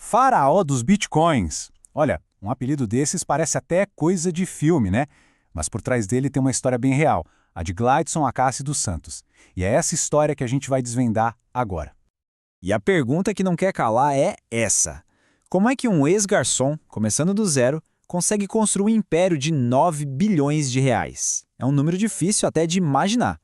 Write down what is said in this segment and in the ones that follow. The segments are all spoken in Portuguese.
Faraó dos Bitcoins. Olha, um apelido desses parece até coisa de filme, né? Mas por trás dele tem uma história bem real, a de Gleidson Acácio dos Santos. E é essa história que a gente vai desvendar agora. E a pergunta que não quer calar é essa. Como é que um ex-garçom, começando do zero, consegue construir um império de 9 bilhões de reais? É um número difícil até de imaginar.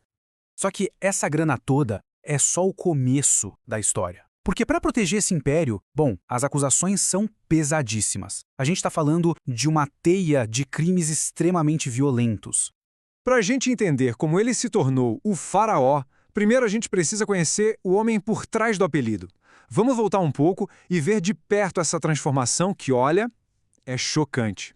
Só que essa grana toda é só o começo da história. Porque para proteger esse império, bom, as acusações são pesadíssimas. A gente está falando de uma teia de crimes extremamente violentos. Para a gente entender como ele se tornou o faraó, primeiro a gente precisa conhecer o homem por trás do apelido. Vamos voltar um pouco e ver de perto essa transformação que, olha, é chocante.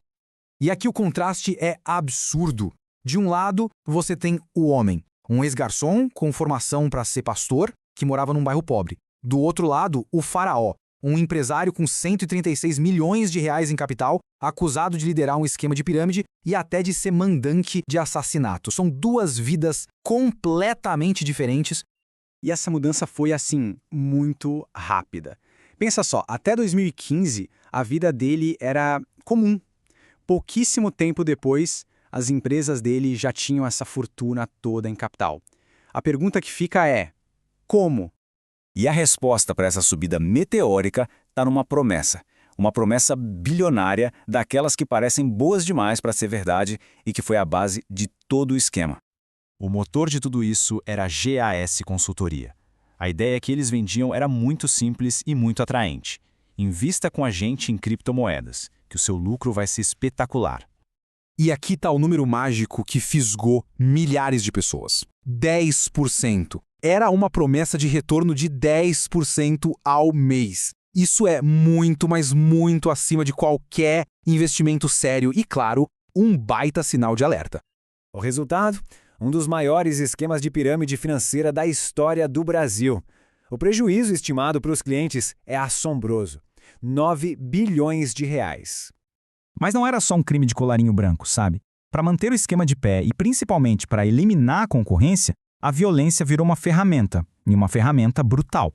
E aqui o contraste é absurdo. De um lado, você tem o homem, um ex-garçom com formação para ser pastor, que morava num bairro pobre. Do outro lado, o faraó, um empresário com 136 milhões de reais em capital, acusado de liderar um esquema de pirâmide e até de ser mandante de assassinato. São duas vidas completamente diferentes. E essa mudança foi, assim, muito rápida. Pensa só, até 2015, a vida dele era comum. Pouquíssimo tempo depois, as empresas dele já tinham essa fortuna toda em capital. A pergunta que fica é, como? E a resposta para essa subida meteórica está numa promessa. Uma promessa bilionária daquelas que parecem boas demais para ser verdade e que foi a base de todo o esquema. O motor de tudo isso era a GAS Consultoria. A ideia que eles vendiam era muito simples e muito atraente. Invista com a gente em criptomoedas, que o seu lucro vai ser espetacular. E aqui está o número mágico que fisgou milhares de pessoas. 10%. Era uma promessa de retorno de 10% ao mês. Isso é muito, mas muito acima de qualquer investimento sério e, claro, um baita sinal de alerta. O resultado? Um dos maiores esquemas de pirâmide financeira da história do Brasil. O prejuízo estimado para os clientes é assombroso. 9 bilhões de reais. Mas não era só um crime de colarinho branco, sabe? Para manter o esquema de pé e principalmente para eliminar a concorrência, a violência virou uma ferramenta, e uma ferramenta brutal.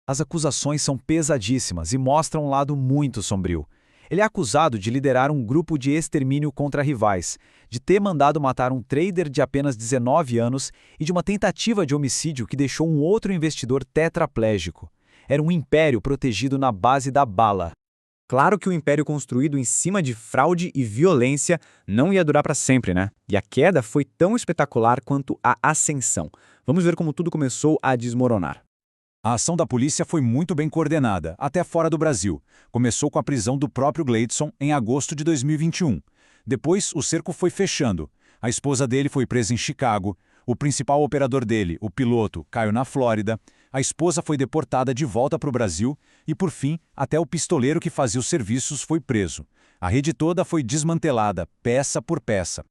As acusações são pesadíssimas e mostram um lado muito sombrio. Ele é acusado de liderar um grupo de extermínio contra rivais, de ter mandado matar um trader de apenas 19 anos e de uma tentativa de homicídio que deixou um outro investidor tetraplégico. Era um império protegido na base da bala. Claro que o império construído em cima de fraude e violência não ia durar para sempre, né? E a queda foi tão espetacular quanto a ascensão. Vamos ver como tudo começou a desmoronar. A ação da polícia foi muito bem coordenada, até fora do Brasil. Começou com a prisão do próprio Gleidson em agosto de 2021. Depois, o cerco foi fechando. A esposa dele foi presa em Chicago. O principal operador dele, o piloto, caiu na Flórida. A esposa foi deportada de volta para o Brasil. E, por fim, até o pistoleiro que fazia os serviços foi preso. A rede toda foi desmantelada, peça por peça.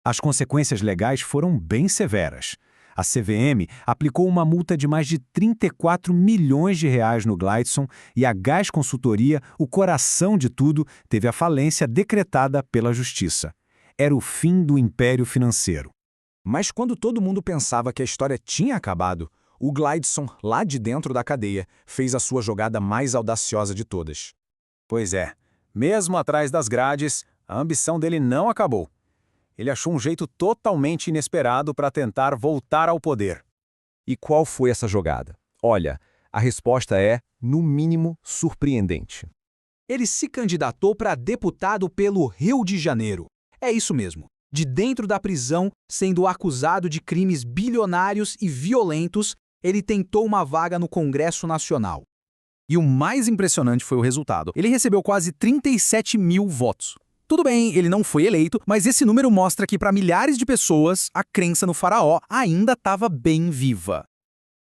As consequências legais foram bem severas. A CVM aplicou uma multa de mais de 34 milhões de reais no Gleidson e a Gás Consultoria, o coração de tudo, teve a falência decretada pela Justiça. Era o fim do império financeiro. Mas quando todo mundo pensava que a história tinha acabado, o Gleidson, lá de dentro da cadeia, fez a sua jogada mais audaciosa de todas. Pois é, mesmo atrás das grades, a ambição dele não acabou. Ele achou um jeito totalmente inesperado para tentar voltar ao poder. E qual foi essa jogada? Olha, a resposta é, no mínimo, surpreendente. Ele se candidatou para deputado pelo Rio de Janeiro. É isso mesmo. De dentro da prisão, sendo acusado de crimes bilionários e violentos, ele tentou uma vaga no Congresso Nacional. E o mais impressionante foi o resultado. Ele recebeu quase 37 mil votos. Tudo bem, ele não foi eleito, mas esse número mostra que para milhares de pessoas, a crença no faraó ainda estava bem viva.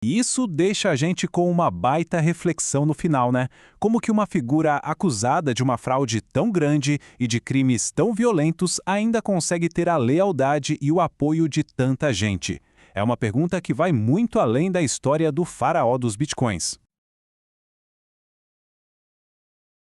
Isso deixa a gente com uma baita reflexão no final, né? Como que uma figura acusada de uma fraude tão grande e de crimes tão violentos ainda consegue ter a lealdade e o apoio de tanta gente? É uma pergunta que vai muito além da história do faraó dos bitcoins.